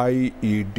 IED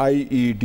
IED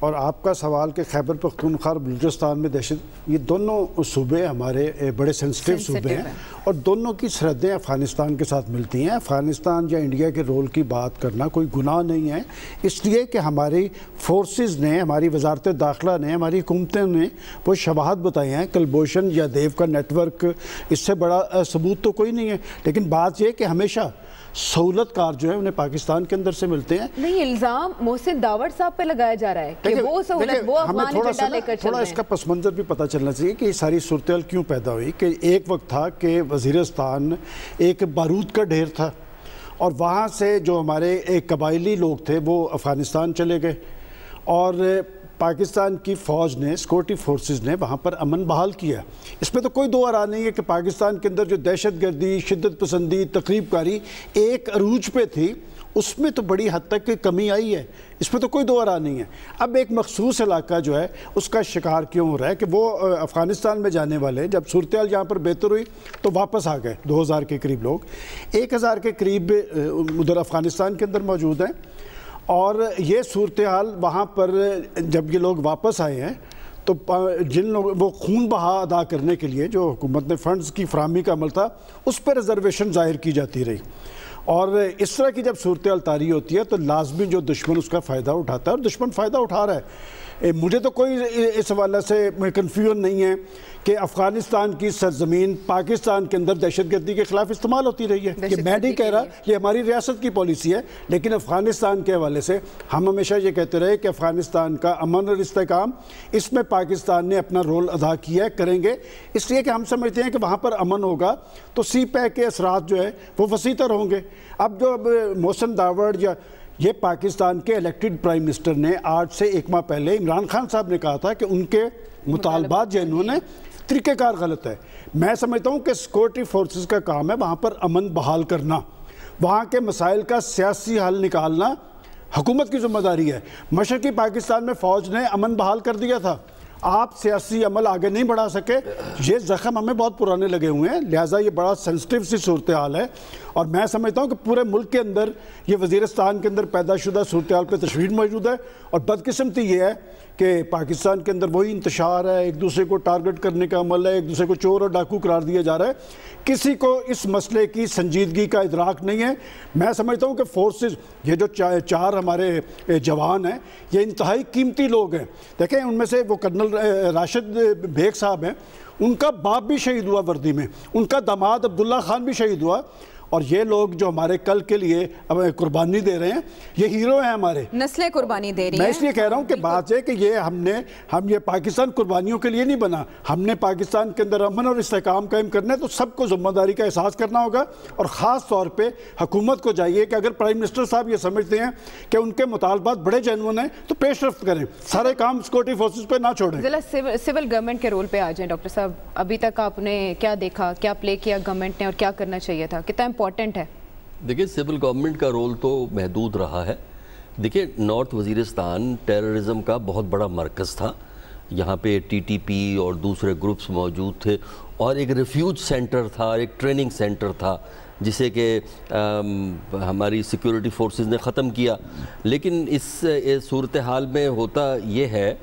اور آپ کا سوال کہ خیبر پختونخوا اور بلوچستان میں دہشت، یہ دونوں صوبے ہمارے بڑے سینسٹیو صوبے ہیں اور دونوں کی سرحدیں افغانستان کے ساتھ ملتی ہیں۔ افغانستان یا انڈیا کے رول کی بات کرنا کوئی گناہ نہیں ہے، اس لیے کہ ہماری فورسز نے، ہماری وزارت داخلہ نے، ہماری حکومتوں نے وہ شواہد بتائے ہیں۔ کلبھوشن یا دیو کا نیٹ ورک، اس سے بڑا ثبوت تو کوئی نہیں ہے، لیکن بات یہ کہ ہمیشہ سہولت کار جو ہیں انہیں پاکستان کے اندر سے ملتے ہیں۔ نہیں، الزام محسن داوڑ صاحب پہ لگایا جا رہا ہے کہ وہ سہولت وہ افغان ایجنڈا لے کر چل رہے ہیں۔ تھوڑا اس کا پس منظر بھی پتہ چلنا چاہیے کہ یہ ساری صورتحال کیوں پیدا ہوئی، کہ ایک وقت تھا کہ وزیرستان ایک بارود کا ڈھیر تھا اور وہاں سے جو ہمارے ایک قبائلی لوگ تھے وہ افغانستان چلے گئے اور پاکستان کی فوج نے، سیکورٹی فورسز نے وہاں پر امن بحال کیا۔ اس میں تو کوئی دو آرا نہیں ہے کہ پاکستان کے اندر جو دہشت گردی، شدت پسندی، تخریب کاری ایک عروج پہ تھی، اس میں تو بڑی حد تک کمی آئی ہے، اس میں تو کوئی دو آرا نہیں ہے۔ اب ایک مخصوص علاقہ جو ہے اس کا شکار کیوں ہو رہا ہے کہ وہ افغانستان میں جانے والے جب صورتحال یہاں پر بہتر ہوئی تو واپس آ گئے 2000 کے قریب لوگ، 1000 کے قریب ادھر افغانستان کے اندر موجود ہیں۔ اور یہ صورتحال وہاں پر جب یہ لوگ واپس آئے ہیں تو جن لوگ وہ خون بہا ادا کرنے کے لیے جو حکومت نے فنڈز کی فراہمی کا عمل تھا اس پہ ریزرویشن ظاہر کی جاتی رہی، اور اس طرح کی جب صورتحال طاری ہوتی ہے تو لازمی جو دشمن اس کا فائدہ اٹھاتا ہے، اور دشمن فائدہ اٹھا رہا ہے۔ مجھے تو کوئی اس حوالے سے کنفیوژن نہیں ہے کہ افغانستان کی سرزمین پاکستان کے اندر دہشت گردی کے خلاف استعمال ہوتی رہی ہے، یہ میں نہیں کہہ رہا، یہ ہماری ریاست کی پالیسی ہے، لیکن افغانستان کے حوالے سے ہم ہمیشہ یہ کہتے رہے کہ افغانستان کا امن اور استحکام، اس میں پاکستان نے اپنا رول ادا کیا ہے، کریں گے، اس لیے کہ ہم سمجھتے ہیں کہ وہاں پر امن ہوگا تو سی پیک کے اثرات جو ہے وہ وسیع تر ہوں گے۔ اب جو محسن داوڑ یا یہ پاکستان کے الیکٹڈ پرائم منسٹر نے آج سے 1 ماہ پہلے عمران خان صاحب نے کہا تھا کہ ان کے مطالبات جو انہوں نے طریقہ کار غلط ہے۔ میں سمجھتا ہوں کہ سیکورٹی فورسز کا کام ہے وہاں پر امن بحال کرنا، وہاں کے مسائل کا سیاسی حل نکالنا حکومت کی ذمہ داری ہے۔ مشرقی پاکستان میں فوج نے امن بحال کر دیا تھا، آپ سیاسی عمل آگے نہیں بڑھا سکے، یہ زخم ہمیں بہت پرانے لگے ہوئے ہیں، لہٰذا یہ بڑا سینسٹیو سی صورتحال ہے، اور میں سمجھتا ہوں کہ پورے ملک کے اندر یہ وزیرستان کے اندر پیدا شدہ صورتحال پہ تشویش موجود ہے، اور بدقسمتی یہ ہے کہ پاکستان کے اندر وہی انتشار ہے، ایک دوسرے کو ٹارگٹ کرنے کا عمل ہے، ایک دوسرے کو چور اور ڈاکو قرار دیا جا رہا ہے، کسی کو اس مسئلے کی سنجیدگی کا ادراک نہیں ہے۔ میں سمجھتا ہوں کہ فورسز، یہ جو 4 ہمارے جوان ہیں، یہ انتہائی قیمتی لوگ ہیں۔ دیکھیں ان میں سے وہ کرنل راشد بیگ صاحب ہیں، ان کا باپ بھی شہید ہوا وردی میں، ان کا داماد عبداللہ خان بھی شہید ہوا، اور یہ لوگ جو ہمارے کل کے لیے قربانی دے رہے ہیں، یہ ہیرو ہیں ہمارے، نسلیں قربانی دے رہی ہیں۔ میں اس لیے کہہ رہا ہوں کہ بات ہے کہ ہم یہ پاکستان قربانیوں کے لیے نہیں بنا، ہم نے پاکستان کے اندر امن اور استحکام قائم کرنا ہے، تو سب کو ذمہ داری کا احساس کرنا ہوگا، اور خاص طور پہ حکومت کو چاہیے کہ اگر پرائم منسٹر صاحب یہ سمجھتے ہیں کہ ان کے مطالبات بڑے جینون ہیں تو پیش رفت کریں، سارے کام سیکورٹی فورسز پہ نہ چھوڑیں۔ ضلع سول گورنمنٹ کے رول پہ آ جائیں ڈاکٹر صاحب، ابھی تک آپ نے کیا دیکھا، کیا پلے کیا گورنمنٹ نے اور کیا کرنا چاہیے تھا، کتنا امپورٹنٹ ہے؟ دیکھیں سول گورنمنٹ کا رول تو محدود رہا ہے۔ دیکھیں نارتھ وزیرستان ٹیررزم کا بہت بڑا مرکز تھا، یہاں پہ ٹی ٹی پی اور دوسرے گروپس موجود تھے، اور ایک ریفیوج سینٹر تھا، ایک ٹریننگ سینٹر تھا جسے کہ ہماری سیکیورٹی فورسز نے ختم کیا۔ لیکن اس صورتحال میں ہوتا یہ ہے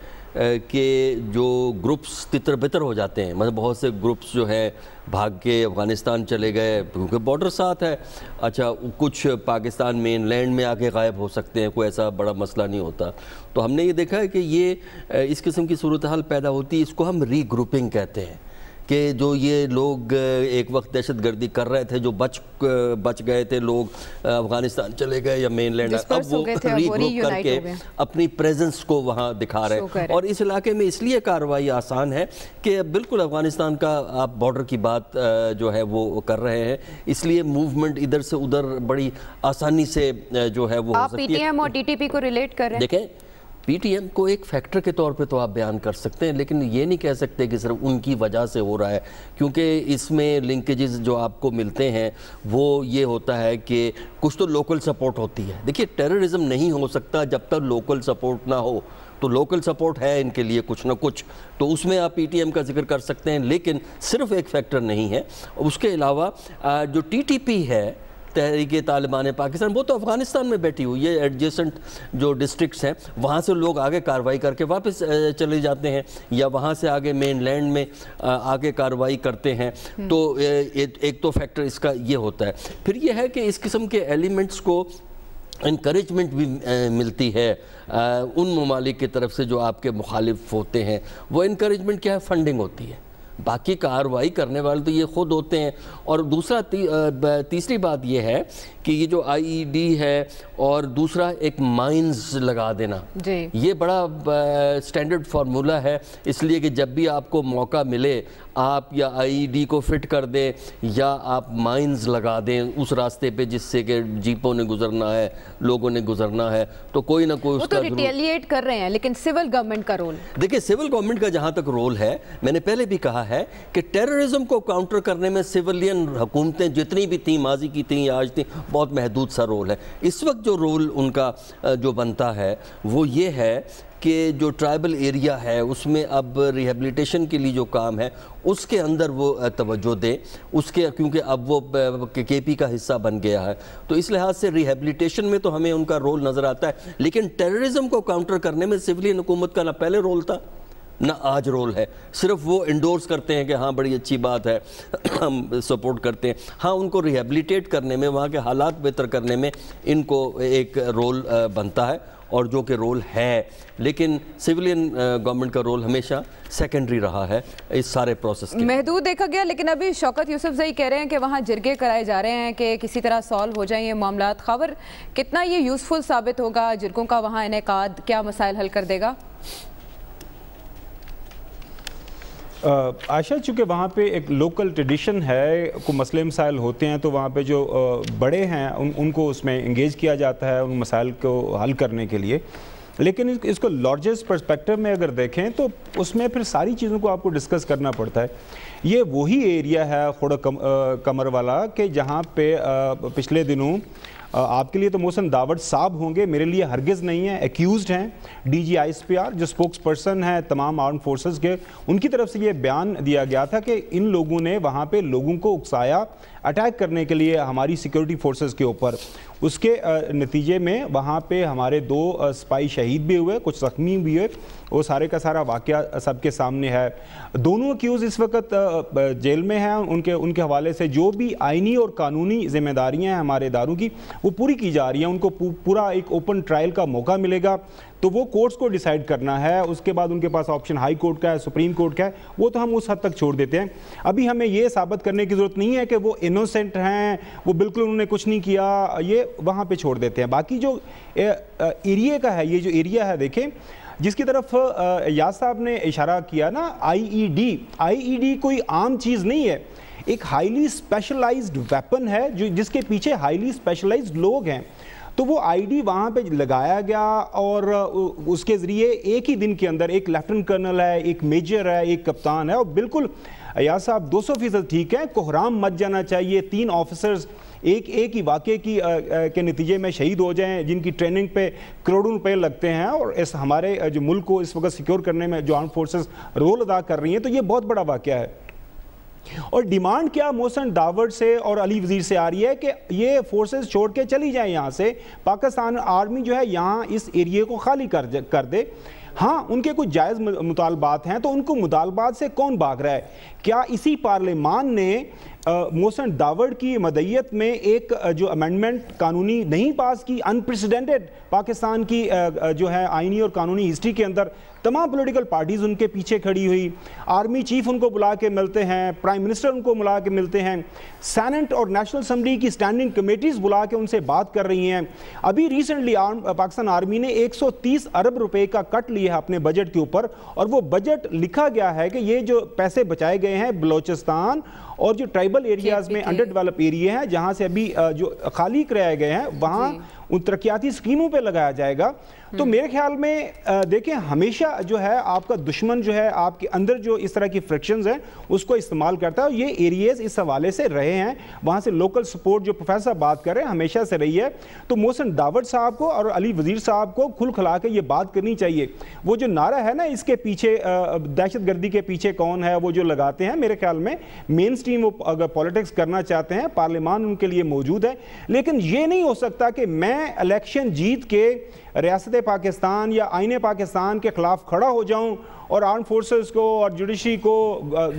کہ جو گروپس تتر بتر ہو جاتے ہیں، مطلب بہت سے گروپس جو ہیں بھاگ کے افغانستان چلے گئے کیونکہ بارڈر ساتھ ہے، اچھا کچھ پاکستان مین لینڈ میں آ کے غائب ہو سکتے ہیں، کوئی ایسا بڑا مسئلہ نہیں ہوتا۔ تو ہم نے یہ دیکھا ہے کہ یہ اس قسم کی صورتحال پیدا ہوتی ہے، اس کو ہم ری گروپنگ کہتے ہیں، کہ جو یہ لوگ ایک وقت دہشت گردی کر رہے تھے، جو بچ گئے تھے لوگ افغانستان چلے گئے یا مین لینڈ، اب وہ ری گروپ کر کے اپنی پریزنس کو وہاں دکھا رہے ہیں، اور اس علاقے میں اس لیے کارروائی آسان ہے کہ بالکل افغانستان کا آپ بارڈر کی بات جو ہے وہ کر رہے ہیں، اس لیے موومنٹ ادھر سے ادھر بڑی آسانی سے جو ہے وہ ہو سکتی ہے۔ آپ پی ٹی ایم اور ٹی ٹی پی کو ریلیٹ کر رہے ہیں؟ دیکھیں پی ٹی ایم کو ایک فیکٹر کے طور پہ تو آپ بیان کر سکتے ہیں، لیکن یہ نہیں کہہ سکتے کہ صرف ان کی وجہ سے ہو رہا ہے، کیونکہ اس میں لنکیجز جو آپ کو ملتے ہیں وہ یہ ہوتا ہے کہ کچھ تو لوکل سپورٹ ہوتی ہے۔ دیکھیے ٹیررزم نہیں ہو سکتا جب تک لوکل سپورٹ نہ ہو، تو لوکل سپورٹ ہے ان کے لیے کچھ نہ کچھ، تو اس میں آپ پی ٹی ایم کا ذکر کر سکتے ہیں، لیکن صرف ایک فیکٹر نہیں ہے۔ اس کے علاوہ جو ٹی ٹی پی ہے، تحریک طالبان پاکستان، وہ تو افغانستان میں بیٹھی ہوئی ہے، ایڈجیسنٹ جو ڈسٹرکٹس ہیں وہاں سے لوگ آگے کارروائی کر کے واپس چلے جاتے ہیں، یا وہاں سے آگے مین لینڈ میں آگے کارروائی کرتے ہیں. تو ایک تو فیکٹر اس کا یہ ہوتا ہے. پھر یہ ہے کہ اس قسم کے ایلیمنٹس کو انکریجمنٹ بھی ملتی ہے ان ممالک کی طرف سے جو آپ کے مخالف ہوتے ہیں. وہ انکریجمنٹ کیا ہے؟ فنڈنگ ہوتی ہے. باقی کارروائی کرنے والے تو یہ خود ہوتے ہیں. اور دوسرا تیسری بات یہ ہے کہ یہ جو آئی ای ڈی ہے اور دوسرا ایک مائنز لگا دینا، یہ بڑا سٹینڈرڈ فارمولا ہے. اس لیے کہ جب بھی آپ کو موقع ملے آپ یا آئی ای ڈی کو فٹ کر دیں یا آپ مائنز لگا دیں اس راستے پہ جس سے کہ جیپوں نے گزرنا ہے، لوگوں نے گزرنا ہے، تو کوئی نہ کوئی اس کا ریٹیلیٹ کر رہے ہیں. لیکن سول گورنمنٹ کا رول دیکھیں، سول گورنمنٹ کا جہاں تک رول ہے، میں نے پہلے بھی کہا ہے کہ ٹیررزم کو کاؤنٹر کرنے میں سیولین حکومتیں جتنی بھی تھیں، ماضی کی تھیں یا آج تھیں، بہت محدود سا رول ہے. اس وقت جو رول ان کا جو بنتا ہے وہ یہ ہے کہ جو ٹرائبل ایریا ہے اس میں اب ریہیبلیٹیشن کے لیے جو کام ہے اس کے اندر وہ توجہ دے اس کے، کیونکہ اب وہ کے پی کا حصہ بن گیا ہے. تو اس لحاظ سے ریہیبلیٹیشن میں تو ہمیں ان کا رول نظر آتا ہے، لیکن ٹیررزم کو کاؤنٹر کرنے میں سویلین حکومت کا نہ پہلے رول تھا نہ آج رول ہے. صرف وہ انڈورس کرتے ہیں کہ ہاں بڑی اچھی بات ہے، ہم سپورٹ کرتے ہیں. ہاں ان کو ریہیبلیٹیٹ کرنے میں، وہاں کے حالات بہتر کرنے میں ان کو ایک رول بنتا ہے، اور جو کہ رول ہے. لیکن سویلین گورنمنٹ کا رول ہمیشہ سیکنڈری رہا ہے اس سارے پروسیس کے. محدود دیکھا گیا. لیکن ابھی شوکت یوسف زئی کہہ رہے ہیں کہ وہاں جرگے کرائے جا رہے ہیں کہ کسی طرح سالو ہو جائیں یہ معاملات. خبر کتنا یہ یوزفل ثابت ہوگا؟ جرگوں کا وہاں انعقاد کیا مسائل حل کر دے گا؟ عائشہ، چونکہ وہاں پہ ایک لوکل ٹریڈیشن ہے، کوئی مسئلے مسائل ہوتے ہیں تو وہاں پہ جو بڑے ہیں ان کو اس میں انگیج کیا جاتا ہے ان مسائل کو حل کرنے کے لیے. لیکن اس کو لارجسٹ پرسپیکٹو میں اگر دیکھیں تو اس میں پھر ساری چیزوں کو آپ کو ڈسکس کرنا پڑتا ہے. یہ وہی ایریا ہے خوڑا کمر والا کہ جہاں پہ پچھلے دنوں آپ کے لیے تو محسن داوڑ صاحب ہوں گے، میرے لیے ہرگز نہیں ہیں، ایکیوزڈ ہیں D G I S P R جو سپوکس پرسن ہیں تمام آرم فورسز کے. ان کی طرف سے یہ بیان دیا گیا تھا کہ ان لوگوں نے وہاں پہ لوگوں کو اکسایا اٹیک کرنے کے لیے ہماری سیکیورٹی فورسز کے اوپر. اس کے نتیجے میں وہاں پہ ہمارے 2 سپاہی شہید بھی ہوئے، کچھ زخمی بھی ہوئے. وہ سارے کا سارا واقعہ سب کے سامنے ہے. دونوں ایکیوز اس وقت جیل میں ہیں. ان کے حوالے سے جو بھی آئینی اور قانونی ذمہ داریاں ہیں ہمارے اداروں کی وہ پوری کی جا رہی ہیں. ان کو پورا ایک اوپن ٹرائل کا موقع ملے گا تو وہ کورٹس کو ڈیسائیڈ کرنا ہے. اس کے بعد ان کے پاس آپشن ہائی کورٹ کا ہے، سپریم کورٹ کا ہے، وہ تو ہم اس حد تک چھوڑ دیتے ہیں. ابھی ہمیں یہ ثابت کرنے کی ضرورت نہیں ہے کہ وہ انوسینٹ ہیں، وہ بالکل انہوں نے کچھ نہیں کیا، یہ وہاں پہ چھوڑ دیتے ہیں. باقی جو ایریا کا ہے، یہ جو ایریا ہے دیکھیں جس کی طرف یاس صاحب نے اشارہ کیا نا، آئی ای ڈی کوئی عام چیز نہیں ہے، ایک ہائیلی اسپیشلائزڈ ویپن ہے جس کے پیچھے ہائیلی اسپیشلائزڈ لوگ ہیں. تو وہ آئی ڈی وہاں پہ لگایا گیا اور اس کے ذریعے ایک ہی دن کے اندر ایک لیفٹنٹ کرنل ہے، ایک میجر ہے، ایک کپتان ہے. اور بالکل یاس صاحب 200% ٹھیک ہے، کوحرام مت جانا چاہیے. 3 آفیسرز ایک ہی واقعے کے نتیجے میں شہید ہو جائیں جن کی ٹریننگ پہ کروڑوں روپے لگتے ہیں اور اس ہمارے جو ملک کو اس وقت سیکیور کرنے میں جو آرم فورسز رول ادا کر رہی ہیں، تو یہ بہت بڑا واقعہ ہے. اور ڈیمانڈ کیا محسن داوڑ سے اور علی وزیر سے آ رہی ہے کہ یہ فورسز چھوڑ کے چلی جائیں یہاں سے، پاکستان آرمی جو ہے یہاں اس ایریے کو خالی کر دے. ہاں ان کے کچھ جائز مطالبات ہیں، تو ان کو مطالبات سے کون بھاگ رہا ہے؟ کیا اسی پارلیمان نے محسن داوڑ کی مدعیت میں ایک جو امینڈمنٹ قانونی نہیں پاس کی، انپریسیڈنٹڈ پاکستان کی جو ہے آئینی اور قانونی ہسٹری کے اندر تمام پولیٹیکل پارٹیز ان کے پیچھے کھڑی ہوئی، آرمی چیف ان کو بلا کے ملتے ہیں، پرائم منسٹر ان کو بلا کے ملتے ہیں، سینٹ اور نیشنل اسمبلی کی اسٹینڈنگ کمیٹیز بلا کے ان سے بات کر رہی ہیں. ابھی ریسنٹلی پاکستان آرمی نے 130 ارب روپے کا کٹ لیا ہے اپنے بجٹ کے اوپر، اور وہ بجٹ لکھا گیا ہے کہ یہ جو پیسے بچائے گئے ہیں بلوچستان اور جو ٹرائبل ایریاز میں انڈر ڈیولپ ایریا ہیں جہاں سے ابھی جو خالی کرائے گئے ہیں وہاں ان ترقیاتی سکیموں پہ لگایا جائے گا. تو میرے خیال میں دیکھیں ہمیشہ جو ہے آپ کا دشمن جو ہے آپ کے اندر جو اس طرح کی فرکشنز ہیں اس کو استعمال کرتا ہے، اور یہ ایریاز اس حوالے سے رہے ہیں. وہاں سے لوکل سپورٹ جو پروفیسر صاحب بات کر رہے ہیں ہمیشہ سے رہی ہے. تو محسن داوڑ صاحب کو اور علی وزیر صاحب کو کھل کھلا کے یہ بات کرنی چاہیے. وہ جو نعرہ ہے نا اس کے پیچھے دہشت گردی کے پیچھے کون ہے وہ جو لگاتے ہیں، میرے خیال میں مین اسٹریم وہ اگر پالیٹکس کرنا چاہتے ہیں پارلیمان ان کے لیے موجود ہے، لیکن یہ نہیں ہو سکتا کہ میں الیکشن جیت کے ریاست پاکستان یا آئین پاکستان کے خلاف کھڑا ہو جاؤں اور آرم فورسز کو اور جوڈیشری کو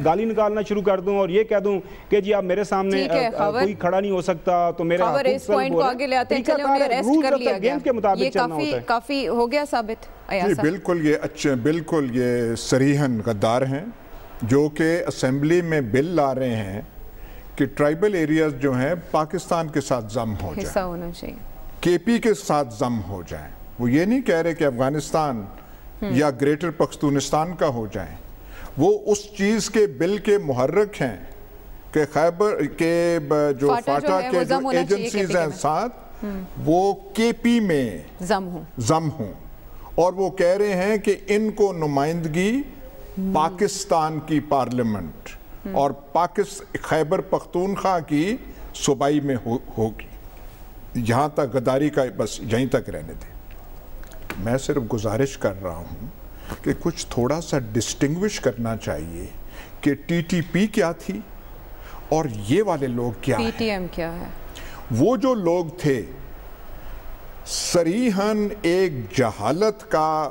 گالی نکالنا شروع کر دوں اور یہ کہہ دوں کہ جی اب میرے سامنے کوئی کھڑا نہیں ہو سکتا تو میرے خبر اس پوائنٹ کو آگے لے آتے ہیں، چلے انہیں ریسٹ کر لیا گیا، یہ کافی ہو گیا ثابت؟ جی بالکل، یہ اچھے بالکل یہ صریحاً غدار ہیں جو کہ اسمبلی میں بل لا رہے ہیں کہ ٹرائبل ایریاز جو ہیں پاکستان کے ساتھ ضم ہو جائیں، حصہ ہونا چاہیے، کے پی کے ساتھ ضم ہو جائیں۔ وہ یہ نہیں کہہ رہے کہ افغانستان یا گریٹر پختونستان کا ہو جائیں، وہ اس چیز کے بل کے محرک ہیں کہ خیبر کے جو فاٹا کے جو ایجنسیز ہیں ساتھ وہ کے پی میں ضم ہوں، اور وہ کہہ رہے ہیں کہ ان کو نمائندگی پاکستان کی پارلیمنٹ اور خیبر پختونخوا کی صوبائی میں ہوگی۔ یہاں تک غداری کا بس یہیں تک رہنے دیں۔ میں صرف گزارش کر رہا ہوں کہ کچھ تھوڑا سا ڈسٹنگوش کرنا چاہیے کہ ٹی ٹی پی کیا تھی اور یہ والے لوگ کیا ہیں، پی ٹی ایم کیا ہے۔ وہ جو لوگ تھے صریحاً ایک جہالت کا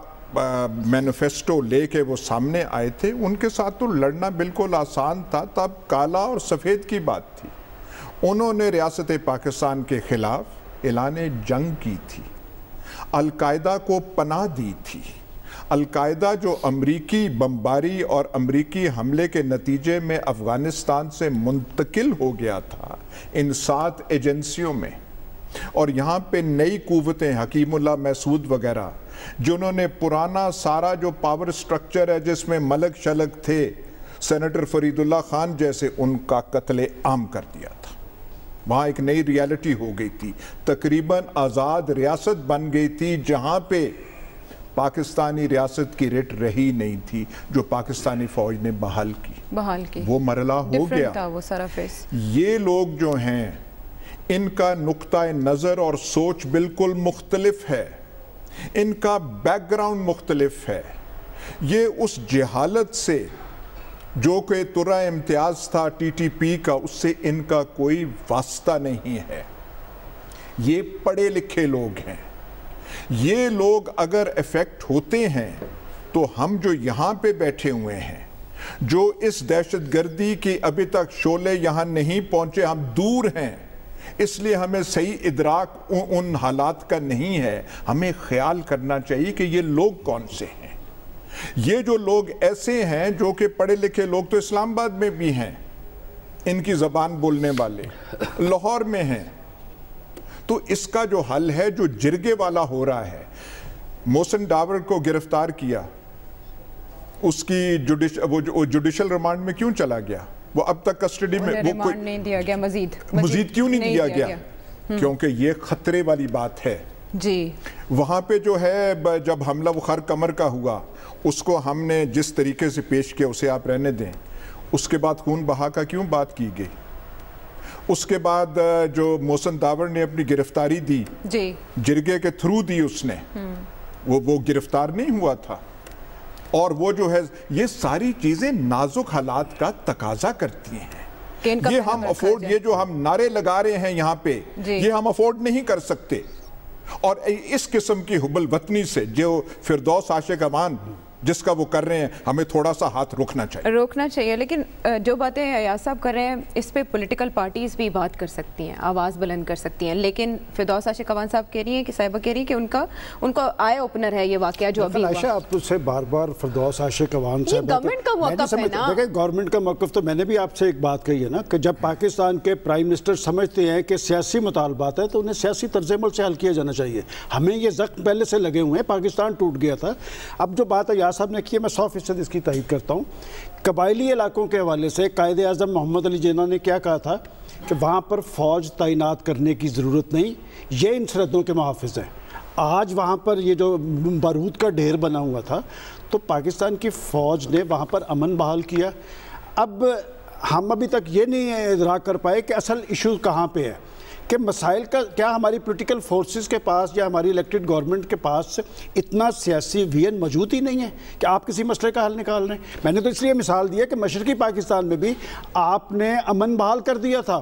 مینیفیسٹو لے کے وہ سامنے آئے تھے، ان کے ساتھ تو لڑنا بالکل آسان تھا، تب کالا اور سفید کی بات تھی۔ انہوں نے ریاست پاکستان کے خلاف اعلان جنگ کی تھی، القاعدہ کو پناہ دی تھی۔ القاعدہ جو امریکی بمباری اور امریکی حملے کے نتیجے میں افغانستان سے منتقل ہو گیا تھا ان 7 ایجنسیوں میں، اور یہاں پہ نئی قوتیں حکیم اللہ محسود وغیرہ جنہوں نے پرانا سارا جو پاور سٹرکچر ہے جس میں ملک شلک تھے سینیٹر فرید اللہ خان جیسے، ان کا قتل عام کر دیا تھا۔ وہاں ایک نئی ریالٹی ہو گئی تھی، تقریباً آزاد ریاست بن گئی تھی جہاں پہ پاکستانی ریاست کی ریٹ رہی نہیں تھی جو پاکستانی فوج نے بحال کی۔ وہ مرحلہ ہو گیا۔ یہ لوگ جو ہیں ان کا نقطہ نظر اور سوچ بالکل مختلف ہے، ان کا بیک گراؤنڈ مختلف ہے۔ یہ اس جہالت سے جو کہ ترہ امتیاز تھا ٹی ٹی پی کا، اس سے ان کا کوئی واسطہ نہیں ہے۔ یہ پڑھے لکھے لوگ ہیں۔ یہ لوگ اگر افیکٹ ہوتے ہیں تو ہم جو یہاں پہ بیٹھے ہوئے ہیں، جو اس دہشت گردی کی ابھی تک شعلے یہاں نہیں پہنچے، ہم دور ہیں، اس لیے ہمیں صحیح ادراک ان حالات کا نہیں ہے۔ ہمیں خیال کرنا چاہیے کہ یہ لوگ کون سے ہیں۔ یہ جو لوگ ایسے ہیں جو کہ پڑھے لکھے لوگ تو اسلام آباد میں بھی ہیں، ان کی زبان بولنے والے لاہور میں ہیں، تو اس کا جو حل ہے جو جرگے والا ہو رہا ہے، محسن ڈاور کو گرفتار کیا، اس کی جوڈیشل ریمانڈ میں کیوں چلا گیا؟ وہ اب تک کسٹڈی میں ریمانڈ نہیں دیا گیا، مزید کیوں نہیں دیا گیا؟ کیونکہ یہ خطرے والی بات ہے جی۔ وہاں پہ جو ہے جب حملہ بخار کمر کا ہوا، اس کو ہم نے جس طریقے سے پیش کیا اسے آپ رہنے دیں، اس کے بعد خون بہا کا کیوں بات کی گئی؟ اس کے بعد جو محسن داور نے اپنی گرفتاری دی جرگے کے تھرو دی، اس نے وہ گرفتار نہیں ہوا تھا۔ اور وہ جو ہے یہ ساری چیزیں نازک حالات کا تقاضا کرتی ہیں۔ یہ ہم افورڈ، یہ جو ہم نعرے لگا رہے ہیں یہاں پہ، یہ ہم افورڈ نہیں کر سکتے۔ اور اس قسم کی حب الوطنی سے جو فردوس عاشق امان جس کا وہ کر رہے ہیں، ہمیں تھوڑا سا ہاتھ روکنا چاہیے۔ لیکن جو باتیں ایاز صاحب کر رہے ہیں اس پہ پولیٹیکل پارٹیز بھی بات کر سکتی ہیں، آواز بلند کر سکتی ہیں، لیکن فردوس عاشق امان صاحب کہہ رہی ہیں کہ صاحبہ کہہ رہی ہیں کہ ان کا آئے اوپنر ہے یہ واقعہ جو ابھی ہوا۔ عائشہ، آپ سے بار بار فردوس عاشق امان صاحب، گورنمنٹ کا موقف ہے نا، دیکھیں گورنمنٹ کا موقف تو میں نے بھی آپ سے ایک بات کہی ہے نا کہ جب پاکستان کے پرائم منسٹر سمجھتے ہیں کہ سیاسی مطالبات ہے تو انہیں سیاسی طرز عمل سے حل کیا جانا چاہیے۔ ہمیں یہ زخم پہلے سے لگے ہوئے ہیں، پاکستان ٹوٹ گیا تھا۔ اب جو بات ایاز صاحب نے کی ہے میں 100% اس کی تائید کرتا ہوں۔ قبائلی علاقوں کے حوالے سے قائد اعظم محمد علی جناح نے کیا کہا تھا کہ وہاں پر فوج تعینات کرنے کی ضرورت نہیں، یہ ان سرحدوں کے محافظ ہیں۔ آج وہاں پر یہ جو بارود کا ڈھیر بنا ہوا تھا تو پاکستان کی فوج نے وہاں پر امن بحال کیا۔ اب ہم ابھی تک یہ نہیں ادراک کر پائے کہ اصل ایشو کہاں پہ ہے، کہ مسائل کا کیا ہماری پولیٹیکل فورسز کے پاس یا ہماری الیکٹڈ گورنمنٹ کے پاس اتنا سیاسی وین موجود ہی نہیں ہے کہ آپ کسی مسئلے کا حل نکال رہے ہیں. میں نے تو اس لیے مثال دی ہے کہ مشرقی پاکستان میں بھی آپ نے امن بحال کر دیا تھا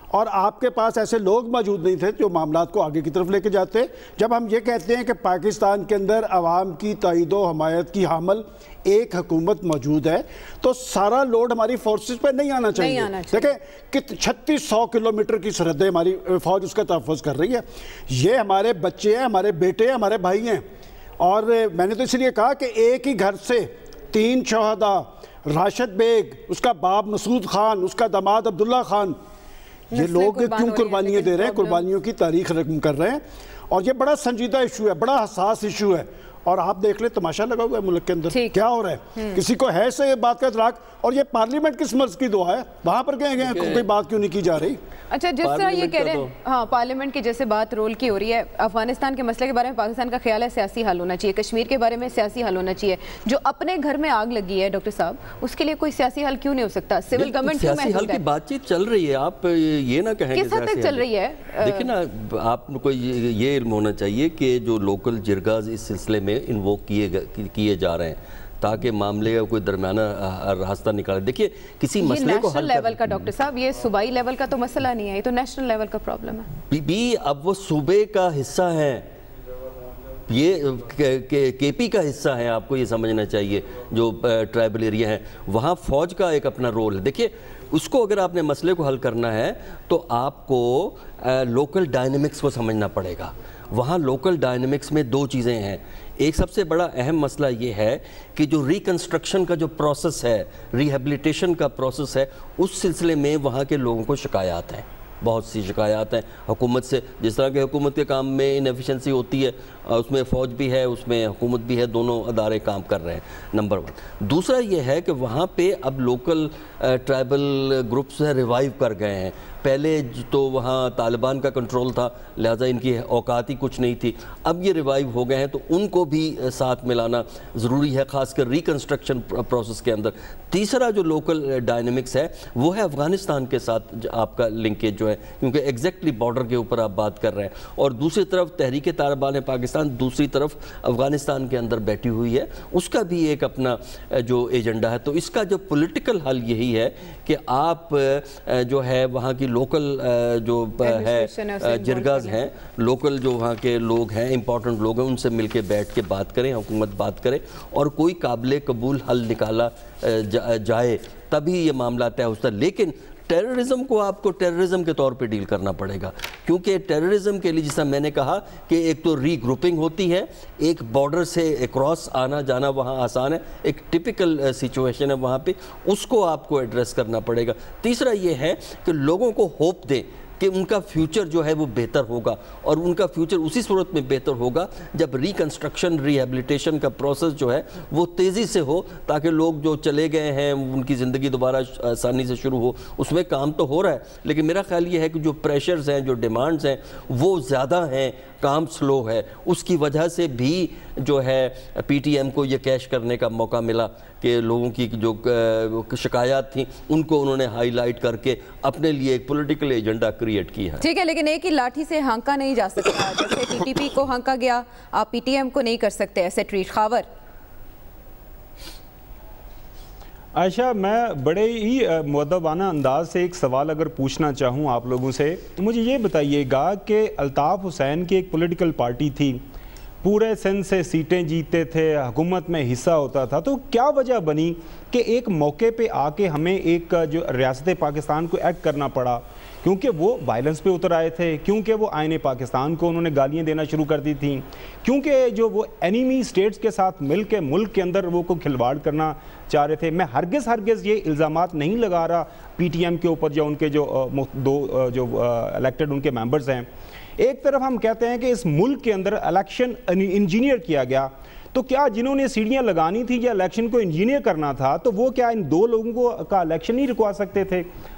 اور آپ کے پاس ایسے لوگ موجود نہیں تھے جو معاملات کو آگے کی طرف لے کے جاتے. جب ہم یہ کہتے ہیں کہ پاکستان کے اندر عوام کی تائید و حمایت کی حامل ایک حکومت موجود ہے تو سارا لوڈ ہماری فورسز پہ نہیں آنا چاہیے. دیکھیں کہ 3600 کلومیٹر کی سرحدیں ہماری فوج اس کا تحفظ کر رہی ہے. یہ ہمارے بچے ہیں, ہمارے بیٹے ہیں, ہمارے بھائی ہیں. اور میں نے تو اس لیے کہا کہ ایک ہی گھر سے 3 شہداء, راشد بیگ, اس کا باپ مسعود خان, اس کا داماد عبداللہ خان, یہ لوگ کیوں قربانیاں دے رہے ہیں, قربانیوں کی تاریخ رقم کر رہے ہیں. اور یہ بڑا سنجیدہ ایشو ہے, بڑا حساس ایشو ہے. اور آپ دیکھ لیں تماشا لگا ہوا ہے ملک کے اندر کیا ہو رہا ہے. کسی کو ہے سے بات کا ادراک, اور یہ پارلیمنٹ کس مرض کی دعا ہے, وہاں پر گئے کوئی بات کیوں نہیں کی جا رہی. اچھا, جس طرح یہ کہہ رہے ہیں ہاں پارلیمنٹ کی جیسے بات رول کی ہو رہی ہے, افغانستان کے مسئلے کے بارے میں پاکستان کا خیال ہے سیاسی حل ہونا چاہیے, کشمیر کے بارے میں سیاسی حل ہونا چاہیے. جو اپنے گھر میں آگ لگی ہے ڈاکٹر صاحب, اس کے لیے کوئی سیاسی حل کیوں نہیں ہو سکتا؟ سول گورنمنٹ کیوں سیاسی حل کی بات چیت چل رہی ہے, آپ یہ نہ کہیں کس حد تک چل رہی ہے؟ دیکھیں نا, آپ کو یہ علم ہونا چاہیے کہ جو لوکل جرگاز اس سلسلے میں انووک کیے جا رہے ہیں تاکہ معاملے کا کوئی درمیانہ راستہ نکالے. دیکھیے کسی مسئلے کو نیشنل لیول کا ڈاکٹر صاحب, یہ صوبائی لیول کا تو مسئلہ نہیں ہے, یہ تو نیشنل لیول کا پرابلم ہے. اب وہ صوبے کا حصہ ہیں, یہ کے پی کا حصہ ہے, آپ کو یہ سمجھنا چاہیے. جو ٹرائبل ایریا ہیں وہاں فوج کا ایک اپنا رول ہے. دیکھیے اس کو اگر آپ نے مسئلے کو حل کرنا ہے تو آپ کو لوکل ڈائنامکس کو سمجھنا پڑے گا. وہاں لوکل ڈائنامکس میں 2 چیزیں ہیں. ایک سب سے بڑا اہم مسئلہ یہ ہے کہ جو ریکنسٹرکشن کا جو پروسیس ہے, ریہیبلیٹیشن کا پروسیس ہے, اس سلسلے میں وہاں کے لوگوں کو شکایات ہیں, بہت سی شکایات ہیں حکومت سے. جس طرح کہ حکومت کے کام میں انیفیشنسی ہوتی ہے, اس میں فوج بھی ہے, اس میں حکومت بھی ہے, دونوں ادارے کام کر رہے ہیں, نمبر 1. دوسرا یہ ہے کہ وہاں پہ اب لوکل ٹرائبل گروپس ریوائیو کر گئے ہیں. پہلے تو وہاں طالبان کا کنٹرول تھا, لہٰذا ان کی اوقات ہی کچھ نہیں تھی. اب یہ ریوائیو ہو گئے ہیں تو ان کو بھی ساتھ ملانا ضروری ہے, خاص کر ریکنسٹرکشن پروسیس کے اندر. تیسرا جو لوکل ڈائنامکس ہے وہ ہے افغانستان کے ساتھ آپ کا لنکیج جو ہے, کیونکہ ایگزیکٹلی بارڈر کے اوپر آپ بات کر رہے ہیں. اور دوسری طرف تحریک طالبان پاکستان دوسری طرف افغانستان کے اندر بیٹھی ہوئی ہے, اس کا بھی ایک اپنا جو ایجنڈا ہے. تو اس کا جو پولیٹیکل حل یہی ہے کہ آپ جو ہے وہاں کی لوکل جو ہے جرگاز ہیں, لوکل جو وہاں کے لوگ ہیں, امپورٹنٹ لوگ ہیں, ان سے مل کے بیٹھ کے بات کریں, حکومت بات کرے اور کوئی قابل قبول حل نکالا جائے, تبھی یہ معاملہ طے ہوتا ہے. لیکن ٹیررزم کو آپ کو ٹیررزم کے طور پہ ڈیل کرنا پڑے گا, کیونکہ ٹیررزم کے لیے جیسا میں نے کہا کہ ایک تو ری گروپنگ ہوتی ہے, ایک بارڈر سے اکراس آنا جانا وہاں آسان ہے, ایک ٹپیکل سچویشن ہے وہاں پہ, اس کو آپ کو ایڈریس کرنا پڑے گا. تیسرا یہ ہے کہ لوگوں کو ہوپ دیں کہ ان کا فیوچر جو ہے وہ بہتر ہوگا, اور ان کا فیوچر اسی صورت میں بہتر ہوگا جب ریکنسٹرکشن ریہیبلیٹیشن کا پروسیس جو ہے وہ تیزی سے ہو, تاکہ لوگ جو چلے گئے ہیں ان کی زندگی دوبارہ آسانی سے شروع ہو. اس میں کام تو ہو رہا ہے, لیکن میرا خیال یہ ہے کہ جو پریشرز ہیں, جو ڈیمانڈز ہیں وہ زیادہ ہیں, کام سلو ہے. اس کی وجہ سے بھی جو ہے پی ٹی ایم کو یہ کیش کرنے کا موقع ملا کہ لوگوں کی جو شکایات تھیں ان کو انہوں نے ہائی لائٹ کر کے اپنے لیے ایک پولیٹیکل ایجنڈا کریٹ کیا ہے. ٹھیک ہے, لیکن ایک ہی لاٹھی سے ہانکا نہیں جا سکتا. جیسے ٹی ٹی پی کو ہانکا گیا, آپ پی ٹی ایم کو نہیں کر سکتے ایسے ٹریٹ. خاور عائشہ, میں بڑے ہی مؤدبانہ انداز سے ایک سوال اگر پوچھنا چاہوں آپ لوگوں سے, مجھے یہ بتائیے گا کہ الطاف حسین کی ایک پولیٹیکل پارٹی تھی, پورے سندھ سے سیٹیں جیتتے تھے, حکومت میں حصہ ہوتا تھا, تو کیا وجہ بنی کہ ایک موقع پہ آ کے ہمیں ایک جو ریاست پاکستان کو ایکٹ کرنا پڑا؟ کیونکہ وہ وائلنس پہ اتر آئے تھے, کیونکہ وہ آئین پاکستان کو انہوں نے گالیاں دینا شروع کر دی تھیں, کیونکہ جو وہ اینیمی سٹیٹس کے ساتھ مل کے ملک کے اندر وہ کو کھلواڑ کرنا چاہ رہے تھے. میں ہرگز یہ الزامات نہیں لگا رہا پی ٹی ایم کے اوپر یا ان کے جو 2 جو الیکٹڈ ان کے ممبرز ہیں. ایک طرف ہم کہتے ہیں کہ اس ملک کے اندر الیکشن انجینئر کیا گیا, تو کیا جنہوں نے سیڑھیاں لگانی تھی یا الیکشن کو انجینئر کرنا تھا, تو وہ کیا ان 2 لوگوں کو کا الیکشن نہیں رکوا سکتے تھے؟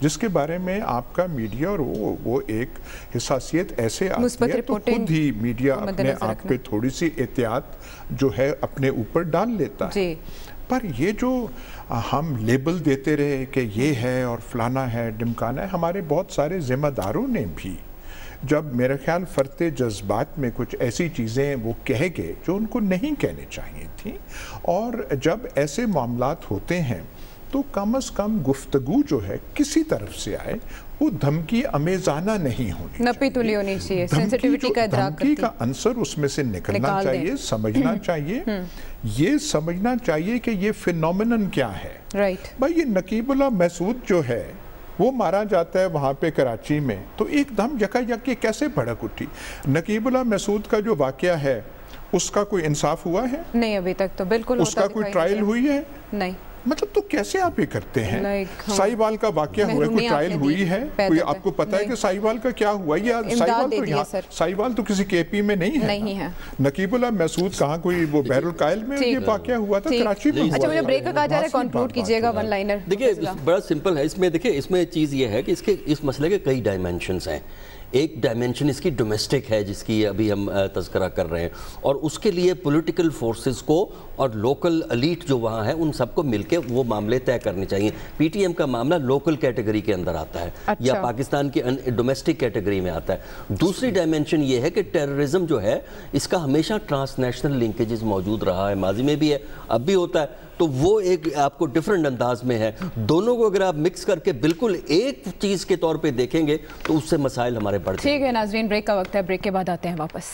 جس کے بارے میں آپ کا میڈیا اور وہ ایک حساسیت ایسے آتی ہے تو خود ہی میڈیا اپنے آپ پہ تھوڑی سی احتیاط جو ہے اپنے اوپر ڈال لیتا ہے. پر یہ جو ہم لیبل دیتے رہے کہ یہ ہے اور فلانا ہے ڈمکانا ہے, ہمارے بہت سارے ذمہ داروں نے بھی جب میرے خیال فرتے جذبات میں کچھ ایسی چیزیں وہ کہہ گئے جو ان کو نہیں کہنے چاہیے تھیں, اور جب ایسے معاملات ہوتے ہیں تو کم از کم گفتگو جو ہے کسی طرف سے آئے وہ دھمکی امیزانہ نہیں ہونی نپی تلی ہونی چاہیے, سینسٹیوٹی کا ادراک دھمکی کا عنصر اس میں سے نکلنا چاہیے, سمجھنا چاہیے, یہ سمجھنا چاہیے کہ یہ فینومینن کیا ہے. بھائی یہ نقیب اللہ محسود جو ہے وہ مارا جاتا ہے وہاں پہ کراچی میں تو ایک دم یکا یک یہ کیسے بھڑک اٹھی. نقیب اللہ محسود کا جو واقعہ ہے اس کا کوئی انصاف ہوا ہے؟ نہیں ابھی تک تو بالکل. اس کا کوئی ٹرائل ہوئی ہے؟ نہیں. مطلب تو کیسے آپ یہ کرتے ہیں؟ سائیوال کا واقعہ ہوا ہے, کوئی ٹرائل ہوئی ہے؟ کوئی آپ کو پتا ہے کہ سائیوال کا کیا ہوا؟ سائیوال تو کسی کے پی میں نہیں ہے. نقیب اللہ محسود کہاں کوئی وہ بحر الکائل میں یہ واقعہ ہوا تھا, کراچی میں. اچھا مجھے بریک کا کہا جا رہا ہے, کنکلوڈ کیجئے گا ون لائنر. دیکھیں بڑا سمپل ہے اس میں. دیکھیں اس میں چیز یہ ہے کہ اس مسئلے کے کئی ڈائمینشنز ہیں. ایک ڈائمنشن اس کی ڈومیسٹک ہے جس کی ابھی ہم تذکرہ کر رہے ہیں, اور اس کے لیے پولیٹیکل فورسز کو اور لوکل ایلیٹ جو وہاں ہے ان سب کو مل کے وہ معاملے طے کرنے چاہیے. پی ٹی ایم کا معاملہ لوکل کیٹیگری کے اندر آتا ہے یا پاکستان کی ڈومیسٹک کیٹیگری میں آتا ہے. دوسری ڈائمنشن یہ ہے کہ ٹیررزم جو ہے اس کا ہمیشہ ٹرانس نیشنل لنکیجز موجود رہا ہے, ماضی میں بھی ہے, اب بھی ہوتا ہے. تو وہ ایک آپ کو ڈیفرنٹ انداز میں ہے. دونوں کو اگر آپ مکس کر کے بالکل ایک چیز کے طور پہ دیکھیں گے تو اس سے مسائل ہمارے بڑھ جائیں گے. ٹھیک ہے ناظرین, بریک کا وقت ہے, بریک کے بعد آتے ہیں واپس.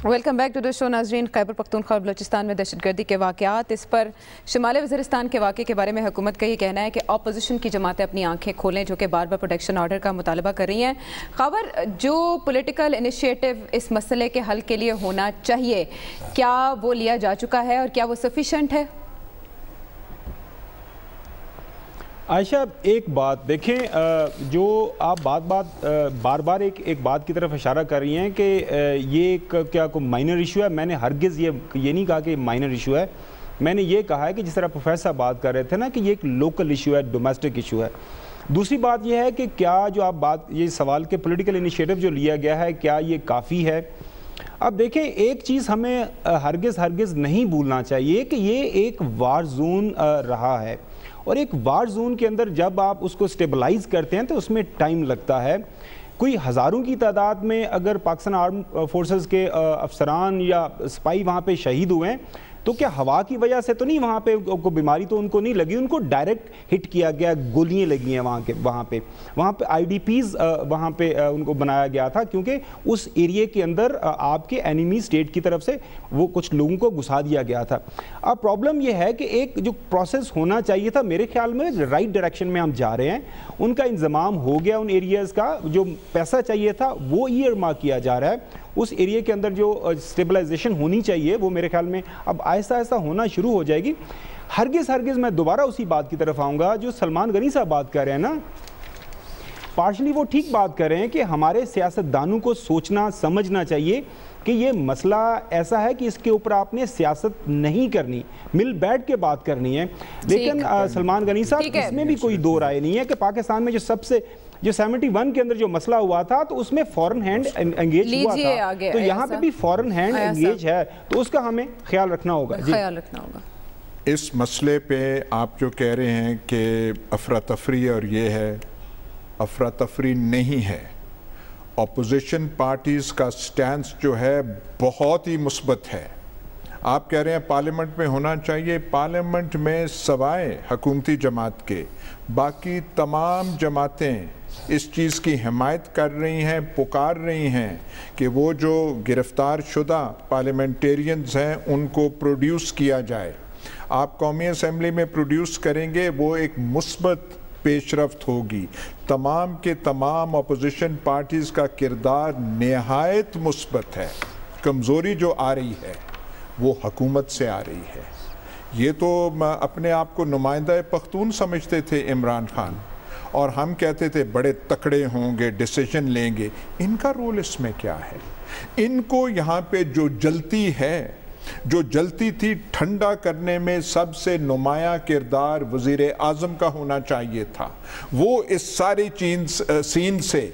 ویلکم بیک ٹو دا شو. ناظرین, خیبر پختونخوا اور بلوچستان میں دہشت گردی کے واقعات, اس پر شمال وزیرستان کے واقعے کے بارے میں حکومت کا یہ کہنا ہے کہ اپوزیشن کی جماعتیں اپنی آنکھیں کھولیں جو کہ بار بار پروٹیکشن آرڈر کا مطالبہ کر رہی ہیں. خبر جو پولیٹیکل انیشیٹو اس مسئلے کے حل کے لیے ہونا چاہیے, کیا وہ لیا جا چکا ہے اور کیا وہ سفیشینٹ ہے؟ عائشہ ایک بات دیکھیں, جو آپ بار بار ایک بات کی طرف اشارہ کر رہی ہیں کہ یہ کیا کوئی مائنر ایشو ہے. میں نے ہرگز یہ نہیں کہا کہ مائنر ایشو ہے. میں نے یہ کہا ہے کہ جس طرح پروفیسر صاحب بات کر رہے تھے نا کہ یہ ایک لوکل ایشو ہے, ڈومیسٹک ایشو ہے. دوسری بات یہ ہے کہ کیا جو آپ یہ سوال کے پولیٹیکل انیشیٹو جو لیا گیا ہے کیا یہ کافی ہے. اب دیکھیں ایک چیز ہمیں ہرگز نہیں بھولنا چاہیے کہ یہ ایک وار زون رہا ہے, اور ایک وار زون کے اندر جب آپ اس کو سٹیبلائز کرتے ہیں تو اس میں ٹائم لگتا ہے. کوئی ہزاروں کی تعداد میں اگر پاکستان آرم فورسز کے افسران یا سپاہی وہاں پہ شہید ہوئے ہیں تو کیا ہوا کی وجہ سے تو نہیں, وہاں پہ بیماری تو ان کو نہیں لگی, ان کو ڈائریکٹ ہٹ کیا گیا, گولیاں لگی ہیں وہاں پہ آئی ڈی پیز وہاں پہ ان کو بنایا گیا تھا کیونکہ اس ایریے کے اندر آپ کے اینیمی اسٹیٹ کی طرف سے وہ کچھ لوگوں کو گھسا دیا گیا تھا. اب پرابلم یہ ہے کہ ایک جو پروسیس ہونا چاہیے تھا میرے خیال میں رائٹ ڈائریکشن میں ہم جا رہے ہیں, ان کا انضمام ہو گیا, ان ایریاز کا جو پیسہ چاہیے تھا وہ ایئر مارک کیا جا رہا ہے. اس ایریے کے اندر جو سٹیبلائزیشن ہونی چاہیے وہ میرے خیال میں اب آہستہ آہستہ ہونا شروع ہو جائے گی. ہرگز میں دوبارہ اسی بات کی طرف آؤں گا جو سلمان غنی صاحب بات کر رہے ہیں نا, پارشلی وہ ٹھیک بات کر رہے ہیں کہ ہمارے سیاستدانوں کو سوچنا سمجھنا چاہیے کہ یہ مسئلہ ایسا ہے کہ اس کے اوپر آپ نے سیاست نہیں کرنی, مل بیٹھ کے بات کرنی ہے. لیکن سلمان غنی صاحب اس میں بھی کوئی دو رائے نہیں ہے کہ پاکستان میں جو 71 کے اندر جو مسئلہ ہوا تھا تو اس میں فورن ہینڈ انگیج ہوا تھا, تو یہاں پہ بھی فورن ہینڈ انگیج ہے, تو اس کا ہمیں خیال رکھنا ہوگا. اس مسئلے پہ آپ جو کہہ رہے ہیں کہ افراتفری اور یہ ہے, افراتفری نہیں ہے. اپوزیشن پارٹیز کا سٹینس جو ہے بہت ہی مثبت ہے. آپ کہہ رہے ہیں پارلیمنٹ میں ہونا چاہیے, پارلیمنٹ میں سوائے حکومتی جماعت کے باقی تمام جماعتیں اس چیز کی حمایت کر رہی ہیں, پکار رہی ہیں کہ وہ جو گرفتار شدہ پارلیمنٹیرینز ہیں ان کو پروڈیوس کیا جائے. آپ قومی اسمبلی میں پروڈیوس کریں گے, وہ ایک مثبت پیش رفت ہوگی. تمام کے تمام اپوزیشن پارٹیز کا کردار نہایت مثبت ہے. کمزوری جو آ رہی ہے وہ حکومت سے آ رہی ہے. یہ تو اپنے آپ کو نمائندہ پختون سمجھتے تھے عمران خان, اور ہم کہتے تھے بڑے تکڑے ہوں گے، ڈیسیژن لیں گے. ان کا رول اس میں کیا ہے؟ ان کو یہاں پہ جو جلتی ہے، جو جلتی تھی، ٹھنڈا کرنے میں سب سے نمایاں کردار وزیر اعظم کا ہونا چاہیے تھا. وہ اس ساری سین سے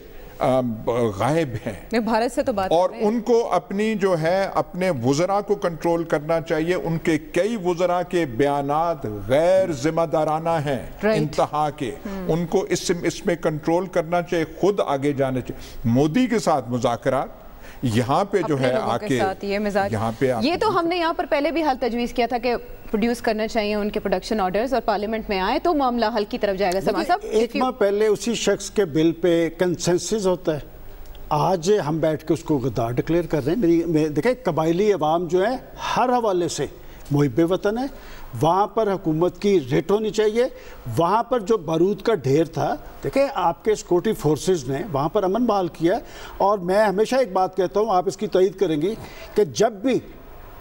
غائب ہیں. بھارت سے تو بات اور ان کو اپنی جو ہے اپنے وزراء کو کنٹرول کرنا چاہیے. ان کے کئی وزراء کے بیانات غیر ذمہ دارانہ ہیں انتہا کے. ان کو اس میں کنٹرول کرنا چاہیے، خود آگے جانا چاہیے. مودی کے ساتھ مذاکرات یہاں پہ جو ہے آ کے یہاں پہ یہ تو ہم نے یہاں پر پہلے بھی حل تجویز کیا تھا کہ پروڈیوس کرنا چاہیے ان کے پروڈکشن آرڈرز، اور پارلیمنٹ میں آئے تو معاملہ حل کی طرف جائے گا. سلمان صاحب، ایک ماہ پہلے اسی شخص کے بل پہ کنسنسس ہوتا ہے، آج ہم بیٹھ کے اس کو غدار ڈکلیئر کر رہے ہیں. دیکھیں قبائلی عوام جو ہے ہر حوالے سے محب وطن ہے. وہاں پر حکومت کی ریٹ ہونی چاہیے. وہاں پر جو بارود کا ڈھیر تھا، دیکھیں آپ کے سیکورٹی فورسز نے وہاں پر امن بحال کیا. اور میں ہمیشہ ایک بات کہتا ہوں، آپ اس کی تائید کریں گی، کہ جب بھی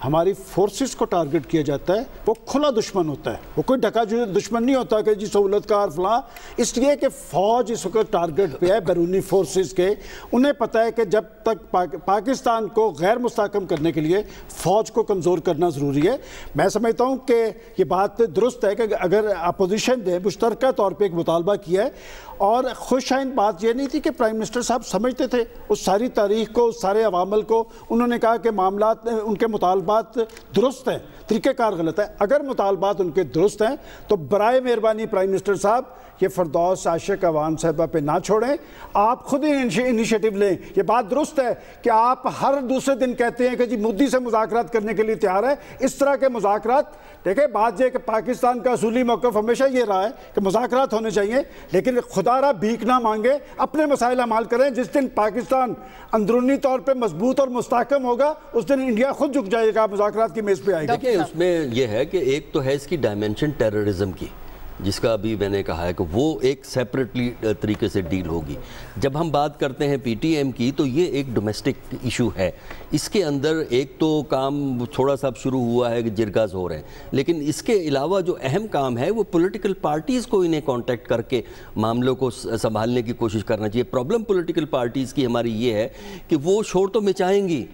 ہماری فورسز کو ٹارگٹ کیا جاتا ہے وہ کھلا دشمن ہوتا ہے، وہ کوئی ڈھکا دشمن نہیں ہوتا کہ جی سہولت کار فلاں. اس لیے کہ فوج اس وقت ٹارگٹ پہ ہے بیرونی فورسز کے. انہیں پتہ ہے کہ جب تک پاکستان کو غیر مستحکم کرنے کے لیے فوج کو کمزور کرنا ضروری ہے. میں سمجھتا ہوں کہ یہ بات درست ہے کہ اگر اپوزیشن نے مشترکہ طور پہ ایک مطالبہ کیا ہے، اور خوش آئند بات یہ نہیں تھی کہ پرائم منسٹر صاحب سمجھتے تھے اس ساری تاریخ کو، اس سارے عوامل کو. انہوں نے کہا کہ معاملات ان کے مطالبات درست ہیں، طریقہ کار غلط ہے. اگر مطالبات ان کے درست ہیں تو برائے مہربانی پرائم منسٹر صاحب یہ فردوس عاشق عوام صاحبہ پہ نہ چھوڑیں، آپ خود ہی انیشیٹو لیں. یہ بات درست ہے کہ آپ ہر دوسرے دن کہتے ہیں کہ جی مودی سے مذاکرات کرنے کے لیے تیار ہے. اس طرح کے مذاکرات، دیکھیں بات یہ کہ پاکستان کا اصولی موقف ہمیشہ یہ رہا ہے کہ مذاکرات ہونے چاہیے، لیکن خدا را بھیک نہ مانگے، اپنے مسائل حل کریں. جس دن پاکستان اندرونی طور پہ مضبوط اور مستحکم ہوگا اس دن انڈیا خود جھک جائے گا، مذاکرات کی میز پہ آئے گا. دیکھیں اس میں یہ ہے کہ ایک تو ہے اس کی ڈائمنشن ٹیررزم کی، جس کا ابھی میں نے کہا ہے کہ وہ ایک سیپریٹلی طریقے سے ڈیل ہوگی. جب ہم بات کرتے ہیں پی ٹی ایم کی تو یہ ایک ڈومیسٹک ایشو ہے. اس کے اندر ایک تو کام تھوڑا سا شروع ہوا ہے کہ جرگاز ہو رہے ہیں، لیکن اس کے علاوہ جو اہم کام ہے وہ پولیٹیکل پارٹیز کو انہیں کانٹیکٹ کر کے معاملوں کو سنبھالنے کی کوشش کرنا چاہیے. پرابلم پولیٹیکل پارٹیز کی ہماری یہ ہے کہ وہ شور تو مچائیں گی،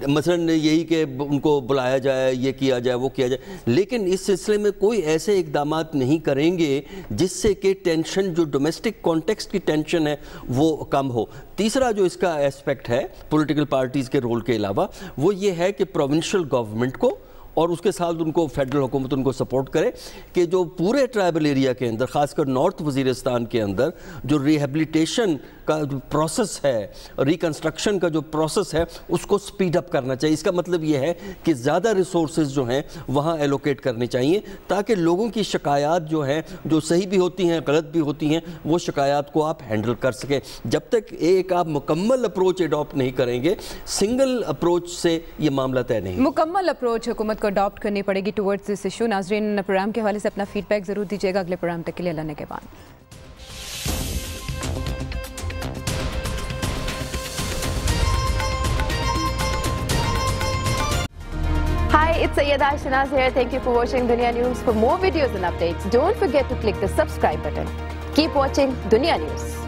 مثلاً یہی کہ ان کو بلایا جائے، یہ کیا جائے، وہ کیا جائے، لیکن اس سلسلے میں کوئی ایسے اقدامات نہیں کریں گے جس سے کہ ٹینشن، جو ڈومیسٹک کانٹیکسٹ کی ٹینشن ہے وہ کم ہو. تیسرا جو اس کا ایسپیکٹ ہے پولیٹیکل پارٹیز کے رول کے علاوہ وہ یہ ہے کہ پروونشل گورنمنٹ کو اور اس کے ساتھ ان کو فیڈرل حکومت ان کو سپورٹ کرے کہ جو پورے ٹرائبل ایریا کے اندر، خاص کر نارتھ وزیرستان کے اندر، جو ریہیبلیٹیشن کا جو پروسیس ہے، ریکنسٹرکشن کا جو پروسیس ہے، اس کو سپیڈ اپ کرنا چاہیے. اس کا مطلب یہ ہے کہ زیادہ ریسورسز جو ہیں وہاں ایلوکیٹ کرنے چاہیے تاکہ لوگوں کی شکایات جو ہیں، جو صحیح بھی ہوتی ہیں غلط بھی ہوتی ہیں، وہ شکایات کو آپ ہینڈل کر سکیں. جب تک ایک آپ مکمل اپروچ اڈاپٹ نہیں کریں گے، سنگل اپروچ سے یہ معاملہ طے نہیں. مکمل اپروچ حکومت کو اڈاپٹ کرنی پڑے گی ٹورڈز دس ایشو. ناظرین پروگرام کے حوالے سے اپنا فیڈ بیک ضرور دیجیے گا. اگلے پروگرام تک کے لیے اللہ نے کے بعد. Hi, it's Sayyeda Shanaz here. Thank you for watching Dunya News. For more videos and updates, don't forget to click the subscribe button. Keep watching Dunya News.